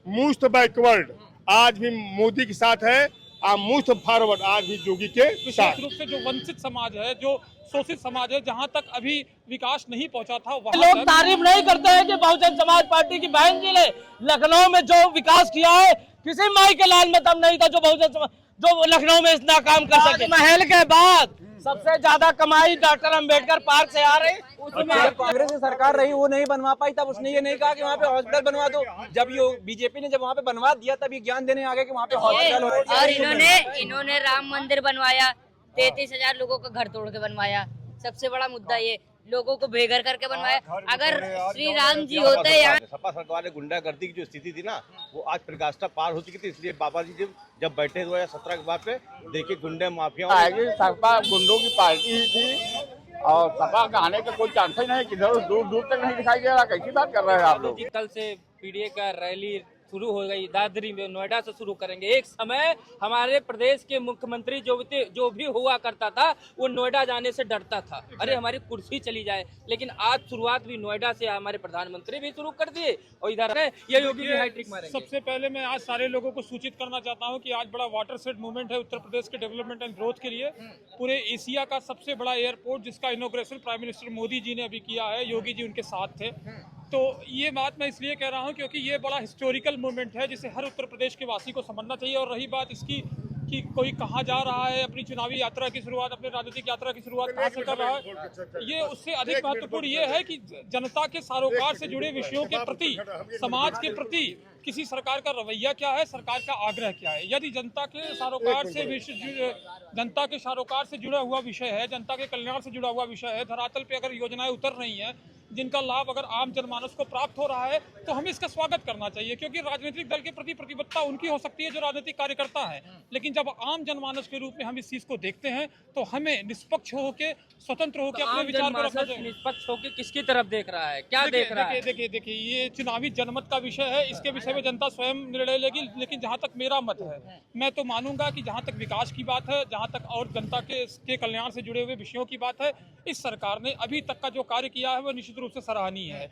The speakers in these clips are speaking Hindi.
मुफ्त बैकवर्ड आज भी मोदी के साथ है और मुफ्त फॉरवर्ड आज भी योगी के साथ। विशेष रूप से जो वंचित समाज है, जो शोषित समाज है, जहां तक अभी विकास नहीं पहुंचा था वहां लोग तारीफ नहीं करते हैं कि बहुजन समाज पार्टी की बहन जी ने लखनऊ में जो विकास किया है, किसी माई के लाल में दम नहीं था जो बहुजन समाज जो लखनऊ में इतना काम कर सके। महल के बाद सबसे ज्यादा कमाई डॉक्टर अंबेडकर पार्क से आ रही। कांग्रेस की सरकार रही, वो नहीं बनवा पाई, तब उसने ये नहीं कहा कि वहाँ पे हॉस्पिटल बनवा दो। जब ये बीजेपी ने जब वहाँ पे बनवा दिया तब ये ज्ञान देने आ गए कि वहाँ पे हॉस्पिटल हो। और इन्होंने राम मंदिर बनवाया, 33,000 लोगों का घर तोड़ के बनवाया। सबसे बड़ा मुद्दा ये लोगों को बेघर करके बनवाया। अगर श्री राम जी होते यहाँ, सपा सरकार ने गुंडागर्दी की जो स्थिति थी ना, वो आज प्रकाष्ठा पार हो चुकी थी। इसलिए बाबा जी जब बैठे 2017 के बाद पे देखिए गुंडे माफिया सपा गुंडों की पार्टी ही थी और सपा का आने का कोई चांस ही नहीं, किधर दूर दूर तक नहीं दिखाई दे रहा। कैसी बात कर रहे हैं आप लोग। कल से पीडीए का रैली शुरू हो गई, दादरी में, नोएडा से शुरू करेंगे। एक समय हमारे प्रदेश के मुख्यमंत्री जो भी हुआ करता था वो नोएडा जाने से डरता था, अरे हमारी कुर्सी चली जाए। लेकिन आज शुरुआत भी नोएडा से, हमारे प्रधानमंत्री भी शुरू कर दिए और इधर ये योगी भी हैट्रिक मारेंगे। सबसे पहले मैं आज सारे लोगों को सूचित करना चाहता हूं कि आज बड़ा वाटरशेड मूवमेंट है उत्तर प्रदेश के डेवलपमेंट एंड ग्रोथ के लिए। पूरे एशिया का सबसे बड़ा एयरपोर्ट जिसका inauguration prime minister Modi ji ने अभी किया है, योगी जी उनके साथ थे। तो ये बात मैं इसलिए कह रहा हूं क्योंकि ये बड़ा हिस्टोरिकल मूवमेंट है जिसे हर उत्तर प्रदेश के वासी को समझना चाहिए। और रही बात इसकी कि कोई कहाँ जा रहा है, अपनी चुनावी यात्रा की शुरुआत, अपनी राजनीतिक यात्रा की शुरुआत कहाँ से कर रहा है, ये उससे अधिक महत्वपूर्ण ये है कि जनता के सरोकार से जुड़े विषयों के प्रति, समाज के प्रति किसी सरकार का रवैया क्या है, सरकार का आग्रह क्या है। यदि जनता के सरोकार से जुड़ा हुआ विषय है, जनता के कल्याण से जुड़ा हुआ विषय है, धरातल पे अगर योजनाएं उतर रही हैं जिनका लाभ अगर आम जनमानस को प्राप्त हो रहा है तो हमें इसका स्वागत करना चाहिए। क्योंकि राजनीतिक दल के प्रति प्रतिबद्धता उनकी हो सकती है जो राजनीतिक कार्यकर्ता है, लेकिन जब आम जनमानस के रूप में हम इस चीज को देखते हैं तो हमें निष्पक्ष होकर, स्वतंत्र होकर अपने विचार को रखना चाहिए। निष्पक्ष होकर किसकी तरफ देख रहा है, क्या देख रहा है? देखिए ये चुनावी जनमत का विषय है, इसके विषय में जनता स्वयं निर्णय लेगी। लेकिन जहाँ तक मेरा मत है, मैं तो मानूंगा कि जहाँ तक विकास की बात है, जहाँ तक और जनता के कल्याण से जुड़े हुए विषयों की बात है, इस सरकार ने अभी तक का जो कार्य किया है वो निश्चित रूप से सराहनीय है।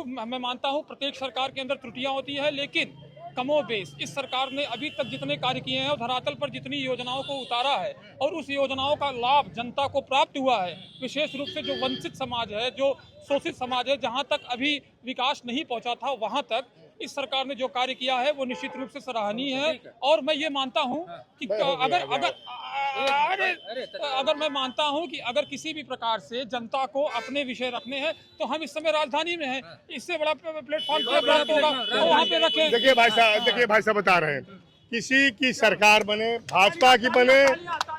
मैं मानता हूँ प्रत्येक सरकार के अंदर त्रुटियां होती है, लेकिन कमोबेश इस सरकार ने अभी तक जितने कार्य किए हैं और धरातल पर जितनी योजनाओं को उतारा है और उस योजनाओं का लाभ जनता को प्राप्त हुआ है, विशेष रूप से जो वंचित समाज है, जो शोषित समाज है, जहां तक अभी विकास नहीं पहुंचा था वहां तक इस सरकार ने जो कार्य किया है वो निश्चित रूप से सराहनीय है। और मैं ये मानता हूं कि अगर मैं मानता हूं कि अगर किसी भी प्रकार से जनता को अपने विषय रखने हैं तो हम इस समय राजधानी में हैं, इससे बड़ा प्लेटफॉर्म प्राप्त होगा तो वहाँ पे रखें। देखिए भाई साहब बता रहे हैं, किसी की सरकार बने, भाजपा की बने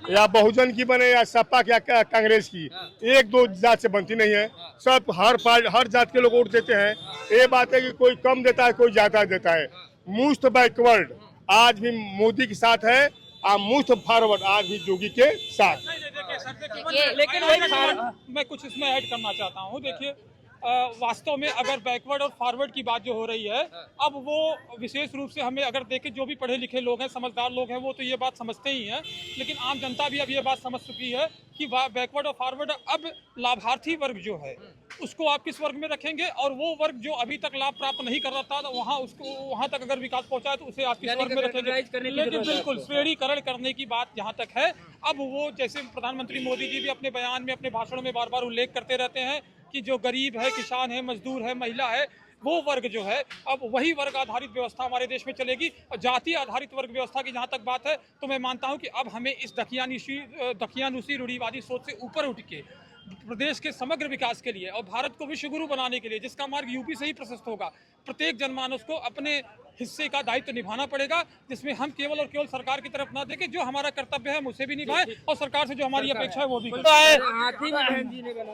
या बहुजन की बने या सपा या कांग्रेस की, एक दो जात से बनती नहीं है। सब हर जात के लोग वोट देते हैं। ये बात है कि कोई कम देता है, कोई ज्यादा देता है। मुफ्त बैकवर्ड आज भी मोदी के साथ है और मुफ्त फॉरवर्ड आज भी योगी के साथ। लेकिन मैं कुछ इसमें ऐड करना चाहता हूँ। देखिए वास्तव में अगर बैकवर्ड और फॉरवर्ड की बात जो हो रही है, अब वो विशेष रूप से हमें अगर देखें, जो भी पढ़े लिखे लोग हैं, समझदार लोग हैं, वो तो ये बात समझते ही हैं, लेकिन आम जनता भी अब ये बात समझ चुकी है कि बैकवर्ड और फॉरवर्ड अब लाभार्थी वर्ग जो है उसको आप किस वर्ग में रखेंगे, और वो वर्ग जो अभी तक लाभ प्राप्त नहीं कर रहा था वहाँ तक अगर विकास पहुंचा है तो उसे आप किस वर्ग में रखेंगे। लेकिन बिल्कुल श्रेणीकरण करने की बात जहाँ तक है, अब वो जैसे प्रधानमंत्री मोदी जी भी अपने बयान में, अपने भाषणों में बार बार उल्लेख करते रहते हैं कि जो गरीब है, किसान है, मजदूर है, महिला है, वो वर्ग जो है, अब वही वर्ग आधारित व्यवस्था हमारे देश में चलेगी। और जाति आधारित वर्ग व्यवस्था की जहाँ तक बात है तो मैं मानता हूँ कि अब हमें इस दकियानुसी रूढ़िवादी सोच से ऊपर उठ के प्रदेश के समग्र विकास के लिए और भारत को विश्व गुरु बनाने के लिए, जिसका मार्ग यूपी से ही प्रशस्त होगा, प्रत्येक जनमानस को अपने हिस्से का दायित्व निभाना पड़ेगा, जिसमें हम केवल और केवल सरकार की तरफ ना देखें, जो हमारा कर्तव्य है हम उसे भी निभाएं और सरकार से जो हमारी अपेक्षा है वो भी करें।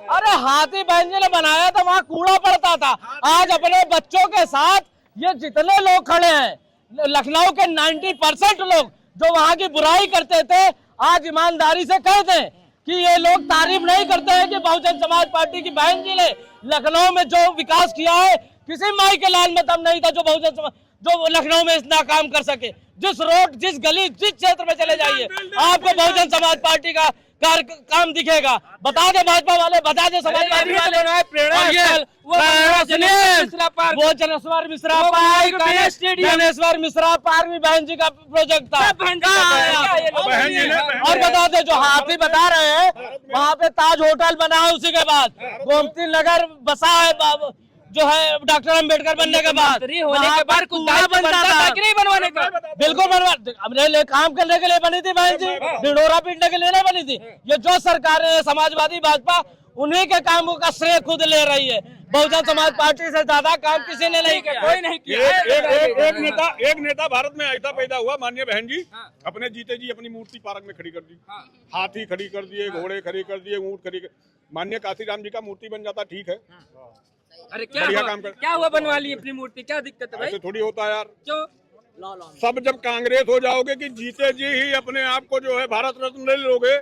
अरे हाथी बहन जी ने बनाया था, वहाँ कूड़ा पड़ता था। आज अपने बच्चों के साथ ये जितने लोग खड़े हैं, लखनऊ के 90% लोग जो वहाँ की बुराई करते थे, आज ईमानदारी से कहते हैं कि ये लोग तारीफ नहीं करते हैं कि बहुजन समाज पार्टी की बहन जी ने लखनऊ में जो विकास किया है, किसी माई के लाल में दम नहीं था जो बहुजन समाज जो लखनऊ में इतना काम कर सके। जिस रोड, जिस गली, जिस क्षेत्र में चले जाइए, आपको बहुजन समाज पार्टी का काम दिखेगा। बता दे भाजपा वाले, बता दे समाजवादी वाले, वो जनेश्वर मिश्रा पार्क, जनेश्वर मिश्रा पार्क भी बहन जी का प्रोजेक्ट था। और बता दे जो हाथी बता रहे हैं वहाँ पे ताज होटल बना है, उसी के बाद गोमती नगर बसा है जो है डॉक्टर अंबेडकर बनने के बाद, होने के बाद कुत्ता बनता था कि नहीं बनवाने का? बिल्कुल बनवा, अपने काम करने के लिए बनी थी बहन जी, ढिंढोरा पीटने के लिए नहीं बनी थी। ये जो सरकारें समाजवादी भाजपा उन्हीं के कामों का श्रेय खुद ले रही है। बहुजन समाज पार्टी से ज्यादा काम किसी ने नहीं किया, कोई नहीं किया। एक नेता भारत में ऐसा पैदा हुआ, माननीय बहन जी, अपने जीते जी अपनी मूर्ति पार्क में खड़ी कर दी, हाथी खड़ी कर दिए, घोड़े खड़ी कर दिए, ऊंट खड़ी कर, माननीय काशीराम जी का मूर्ति बन जाता, ठीक है। अरे क्या हुआ बनवा ली अपनी मूर्ति, क्या दिक्कत है भाई? ऐसे थोड़ी होता है यार। क्यों? सब जब कांग्रेस हो जाओगे कि जीते जी ही अपने आप को जो है भारत रत्न ले लोगे,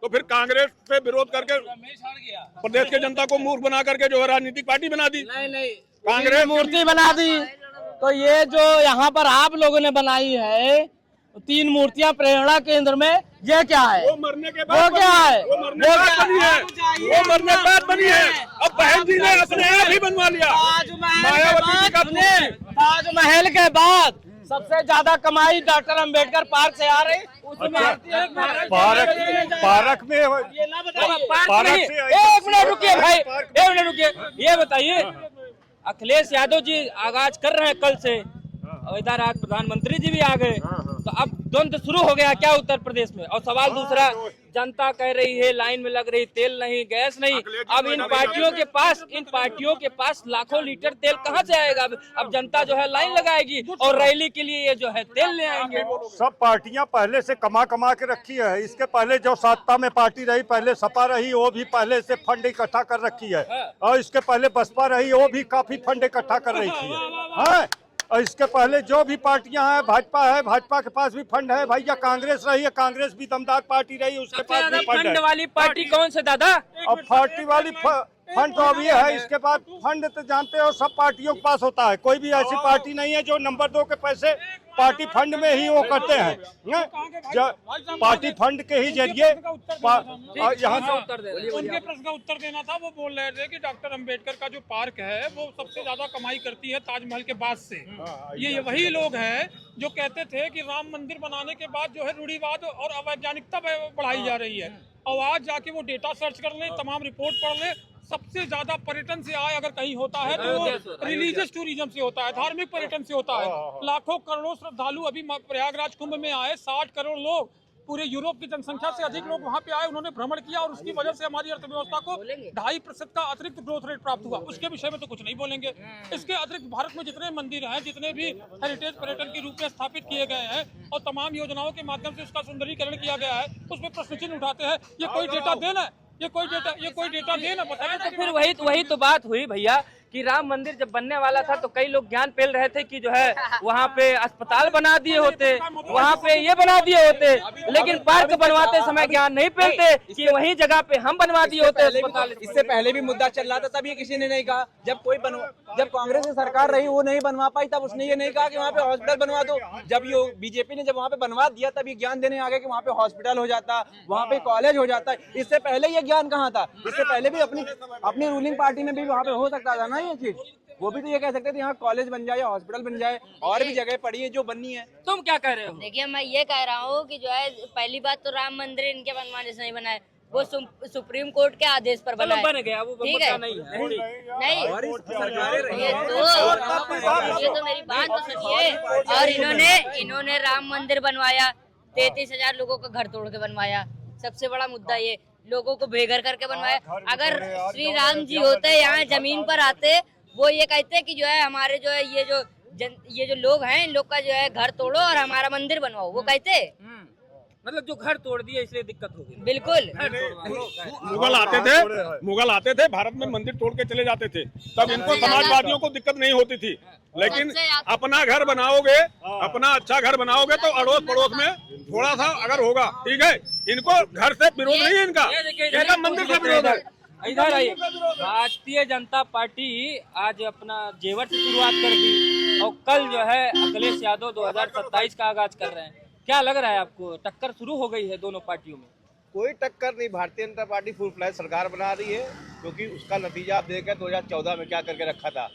तो फिर कांग्रेस से विरोध करके प्रदेश के जनता को मूर्ख बना करके जो है राजनीतिक पार्टी बना दी। नहीं कांग्रेस मूर्ति बना दी। तो ये जो यहाँ पर आप लोगों ने बनाई है 3 मूर्तियां प्रेरणा केंद्र में, ये क्या है? वो मरने के बाद वो क्या है? वो मरने के बाद बनी है, वो मरने के बाद बनी है। अब बहन जी ने अपने आप ही बनवा लिया। मायावती जी का ताजमहल के बाद सबसे ज्यादा कमाई डॉक्टर अंबेडकर पार्क से आ रही, पार्क में एक मिनट रुकिए भाई, एक मिनट रुकिए। ये बताइए, अखिलेश यादव जी आगाज कर रहे हैं कल से, और इधर आज प्रधानमंत्री जी भी आ गए, तो अब द्वंद्व शुरू हो गया क्या उत्तर प्रदेश में? और सवाल दूसरा, जनता कह रही है लाइन में लग रही, तेल नहीं, गैस नहीं। अब इन पार्टियों के पास लाखों लीटर तेल कहाँ से आएगा? अब जनता जो है लाइन लगाएगी और रैली के लिए ये जो है तेल ले आएंगे। सब पार्टियां पहले से कमा के रखी है। इसके पहले जो सत्ता में पार्टी रही, पहले सपा रही, वो भी पहले से फंड इकट्ठा कर रखी है। और इसके पहले बसपा रही, वो भी काफी फंड इकट्ठा कर रही है। और इसके पहले जो भी पार्टियां हैं, भाजपा है, भाजपा के पास भी फंड है। भैया कांग्रेस रही है, कांग्रेस भी दमदार पार्टी रही, उसके पास भी फंड वाली पार्टी कौन से दादा? अब पार्टी वाली फंड तो अभी है। इसके बाद फंड तो जानते हो सब पार्टियों के पास होता है, कोई भी ऐसी पार्टी नहीं है जो नंबर 2 के पैसे पार्टी फंड में ही वो करते हैं। पार्टी फंड के ही जरिए यहाँ से उनके प्रश्न का उत्तर देना था। वो बोल रहे थे कि डॉक्टर अंबेडकर का जो पार्क है वो सबसे ज्यादा कमाई करती है ताजमहल के बाद से। ये वही लोग हैं जो कहते थे कि राम मंदिर बनाने के बाद जो है रूढ़िवाद और अवैज्ञानिकता बढ़ाई जा रही है। और आज जाके वो डेटा सर्च कर ले, तमाम रिपोर्ट पढ़ ले, सबसे ज्यादा पर्यटन से आय अगर कहीं होता है तो वो रिलीजियस टूरिज्म से होता है, धार्मिक पर्यटन से होता है। लाखों करोड़ों श्रद्धालु अभी प्रयागराज कुंभ में आए, 60 करोड़ लोग, पूरे यूरोप की जनसंख्या से अधिक लोग वहां पे आए, उन्होंने भ्रमण किया और उसकी वजह से हमारी अर्थव्यवस्था को 2.5% का अतिरिक्त ग्रोथ रेट प्राप्त हुआ। उसके विषय में तो कुछ नहीं बोलेंगे। इसके अतिरिक्त भारत में जितने मंदिर हैं, जितने भी हेरिटेज पर्यटन के रूप में स्थापित किए गए हैं और तमाम योजनाओं के माध्यम से उसका सुंदरीकरण किया गया है, उसमें प्रश्न चिन्ह उठाते हैं। ये कोई डेटा देना, ये कोई डेटा देना बताया। तो फिर वही तो बात हुई भैया कि राम मंदिर जब बनने वाला था तो कई लोग ज्ञान फैल रहे थे कि जो है वहाँ पे अस्पताल बना दिए होते, वहाँ पे ये बना दिए होते, लेकिन पार्क बनवाते समय ज्ञान नहीं फैलते कि वही जगह पे हम बनवा दिए होते अस्पताल। इससे पहले भी मुद्दा चल रहा था, तब ये किसी ने नहीं कहा। जब कांग्रेस की सरकार रही वो नहीं बनवा पाई, तब उसने ये नहीं कहा कि वहाँ पे हॉस्पिटल बनवा दो। जब ये बीजेपी ने जब वहाँ पे बनवा दिया, तब ये ज्ञान देने आ गए कि वहाँ पे हॉस्पिटल हो जाता, वहाँ पे कॉलेज हो जाता। इससे पहले ये ज्ञान कहाँ था? इससे पहले भी अपनी रूलिंग पार्टी में भी वहाँ पे हो सकता था ना ये चीज। वो भी तो ये कह सकते थे यहाँ कॉलेज बन जाए या हॉस्पिटल बन जाए, और भी जगह पड़ी है जो बननी है। तुम क्या कह रहे हो? देखिए, मैं ये कह रहा हूँ कि जो है पहली बात तो राम मंदिर इनके बनवाने से नहीं बना है, वो सुप्रीम कोर्ट के आदेश पर बना है। बन गया वो, ठीक है? नहीं ये तो मेरी बात तो सुनिए। और इन्होंने राम मंदिर बनवाया, 33,000 लोगों का घर तोड़ के बनवाया। सबसे बड़ा मुद्दा ये, लोगों को बेघर करके बनवाया। अगर श्री राम जी होते यहाँ जमीन पर आते, वो ये कहते कि जो है हमारे जो है ये जो लोग हैं, इन लोग का जो है घर तोड़ो और हमारा मंदिर बनवाओ, वो कहते। मतलब जो घर तोड़ दिए इसलिए दिक्कत हो गई। बिल्कुल। मुगल आते थे भारत में, मंदिर तोड़ के चले जाते थे, तब इनको समाजवादियों को दिक्कत नहीं होती थी। लेकिन अपना घर बनाओगे, अपना अच्छा घर बनाओगे तो अड़ोस पड़ोस में थोड़ा सा अगर होगा, ठीक है। इनको घर से विरोध नहीं है, इनका मंदिर से विरोध है। इधर आइए। भारतीय जनता पार्टी आज अपना जेवर से शुरुआत कर दी और कल जो है अखिलेश यादव 2027 का आगाज कर रहे हैं। क्या लग रहा है आपको, टक्कर शुरू हो गई है दोनों पार्टियों में? कोई टक्कर नहीं। Bharatiya Janata party full flash सरकार बना रही है, क्योंकि उसका नतीजा आप देखें 2014 में क्या करके रखा था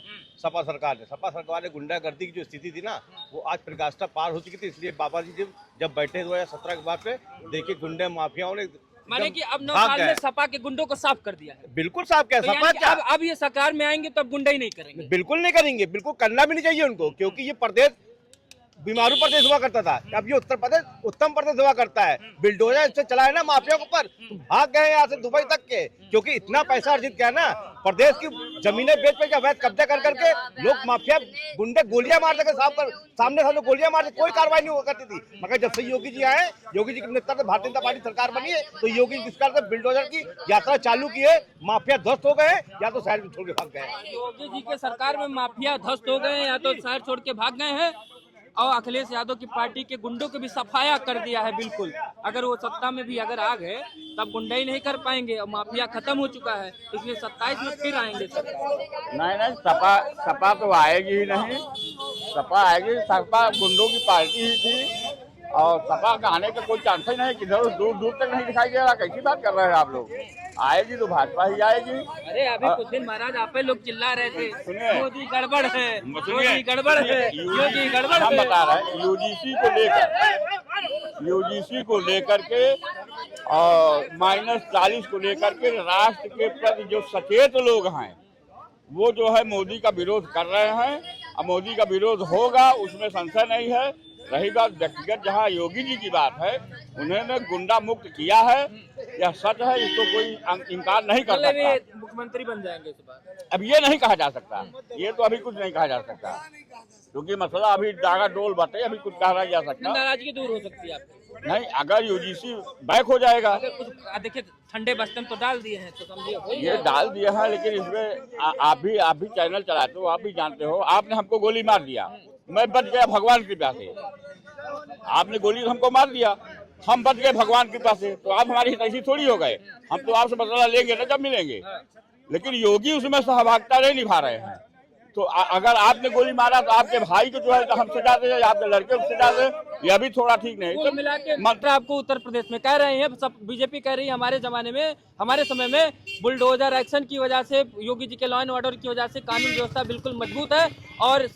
सपा सरकार ने। सपा सरकार ने गुंडागर्दी की जो स्थिति थी ना, वो आज प्रकाष्ठा पार हो चुकी थी। इसलिए बाबा जी जब बैठे 2017 के बाद पे देखिए गुंडे माफियाओं ने माने कि अब 9 साल में सपा के गुंडों को साफ कर दिया है। बिल्कुल साफ किया। तो सपा यानी कि अब ये सरकार में आएंगे तो अब गुंडा ही नहीं करेंगे। बिल्कुल नहीं करेंगे, बिल्कुल करना भी नहीं चाहिए उनको, क्योंकि ये प्रदेश बीमारू प्रदेश हुआ करता था, अब ये उत्तर प्रदेश उत्तम प्रदेश हुआ करता है। बिल्डोजर इससे चला है ना माफिया के ऊपर, भाग गए यहाँ से दुबई तक के, क्योंकि इतना पैसा अर्जित किया ना। प्रदेश की जमीनें बेच बेच अवैध कब्जा कर करके लोग माफिया गुंडे गोलियां मारते थे, सामने से गोलियां मारते, कोई कार्रवाई नहीं हुआ करती थी। मगर जब से योगी जी आए, योगी जी के नेतृत्व में भारतीय जनता पार्टी सरकार बनी है, तो योगी जी जिस तरह से बिल्डोजर की यात्रा चालू की है, माफिया ध्वस्त हो गए या तो शहर छोड़ के भाग गए। योगी जी के सरकार में माफिया ध्वस्त हो गए या तो शहर छोड़ के भाग गए हैं, और अखिलेश यादव की पार्टी के गुंडों को भी सफाया कर दिया है। बिल्कुल, अगर वो सत्ता में भी अगर आ गए तब गुंडाई नहीं कर पाएंगे, और माफिया खत्म हो चुका है, इसलिए 27 में फिर आएंगे सरकार। नहीं, सपा तो आएगी ही नहीं। सपा आएगी, सपा गुंडों की पार्टी ही थी, और सपा का आने का कोई चांस ही नहीं। किधर दूर दूर तक नहीं दिखाई दे रहा। कैसी बात कर रहे हैं आप लोग? आएगी तो भाजपा ही आएगी। अरे अभी कुछ दिन महाराज आप लोग चिल्ला रहे थे सुनिए, मोदी गड़बड़ है, मोदी गड़बड़ है, योगी गड़बड़ हम है। बता रहे हैं यूजीसी को लेकर के और -40 को लेकर के राष्ट्र के प्रति जो सचेत लोग हैं, वो जो है मोदी का विरोध कर रहे हैं। अब मोदी का विरोध होगा, उसमें संशय नहीं है। रही बात व्यक्तिगत, जहाँ योगी जी की बात है, उन्होंने गुंडा मुक्त किया है, यह सच है, इसको कोई इनकार नहीं कर सकता। मुख्यमंत्री बन जाएंगे इस बार। अब ये नहीं कहा जा सकता, ये तो अभी कुछ नहीं कहा जा सकता, क्योंकि मसला अभी डागा डोल बटे, अभी कुछ कहा जा सकता नाराजगी दूर हो सकती है आपकी। नहीं। अगर यूजीसी बैक हो जाएगा, अगर कुछ देखिए ठंडे बस्ते तो डाल दिए हैं, तो समझिए ये डाल दिया है, लेकिन इसमें आप भी चैनल चलाते हो, आप भी जानते हो। आपने हमको गोली मार दिया, मैं बच गया भगवान की कृपा से। आपने गोली हमको मार दिया, हम बच गए भगवान की कृपा से, तो आप हमारी हितैषी थोड़ी हो गए। हम तो आपसे बदला लेंगे ना जब मिलेंगे, लेकिन योगी उसमें सहभागिता नहीं निभा रहे हैं। तो अगर आपने गोली मारा तो आपके भाई को जो है हम सजा दे, आपके लड़के को सजा दे, यह भी थोड़ा ठीक नहीं। कुल मिला के मंत्र आपको उत्तर प्रदेश में कह रहे हैं, सब बीजेपी कह रही है हमारे जमाने में, हमारे समय में बुलडोजर एक्शन की वजह से, योगी जी के लॉ एंड ऑर्डर की वजह से कानून व्यवस्था बिल्कुल मजबूत है, और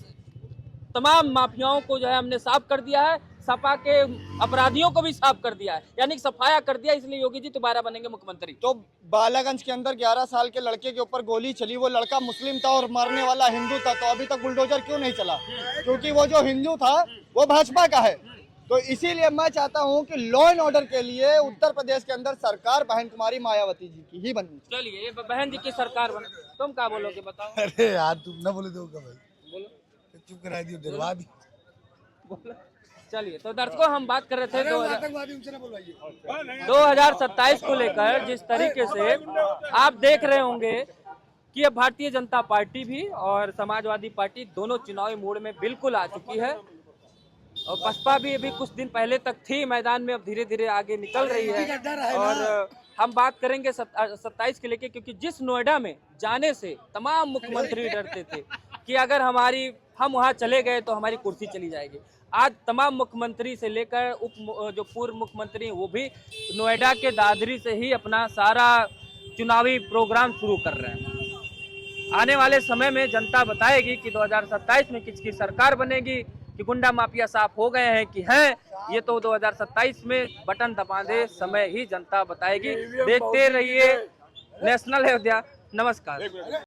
तमाम माफियाओं को जो है हमने साफ कर दिया है, सपा के अपराधियों को भी साफ कर दिया है, यानी कि सफाया कर दिया। इसलिए योगी जी दोबारा बनेंगे मुख्यमंत्री। तो बालागंज के अंदर 11 साल के लड़के के ऊपर गोली चली, वो लड़का मुस्लिम था और मारने वाला हिंदू था, तो अभी तक बुलडोजर क्यों नहीं चला? क्योंकि वो जो हिंदू था वो भाजपा का है। तो इसीलिए मैं चाहता हूँ कि लॉ एंड ऑर्डर के लिए उत्तर प्रदेश के अंदर सरकार बहन कुमारी मायावती जी की ही बननी चाहिए। चलिए बहन जी की सरकार बने, तुम क्या बोलोगे बताओ? अरे यार तुम ना बोले दो भाई, बोलो, चुप करा दियो, डरवा दी। बोलो। चलिए, तो दर्शकों हम बात कर रहे थे 2027 को लेकर, जिस तरीके से आप देख रहे होंगे कि अब भारतीय जनता पार्टी भी और समाजवादी पार्टी दोनों चुनावी मोड़ में बिल्कुल आ चुकी है, और बसपा भी अभी कुछ दिन पहले तक थी मैदान में, अब धीरे धीरे आगे निकल रही है। और हम बात करेंगे 27 के लेके, क्योंकि जिस नोएडा में जाने से तमाम मुख्यमंत्री डरते थे कि अगर हम वहाँ चले गए तो हमारी कुर्सी चली जाएगी, आज तमाम मुख्यमंत्री से लेकर जो पूर्व मुख्यमंत्री वो भी नोएडा के दादरी से ही अपना सारा चुनावी प्रोग्राम शुरू कर रहे हैं। आने वाले समय में जनता बताएगी कि 2027 में किसकी सरकार बनेगी, कि गुंडा माफिया साफ हो गए हैं कि हैं, ये तो 2027 में बटन दबा दे समय ही जनता बताएगी। देखते रहिए नेशनल अयोध्या। नमस्कार।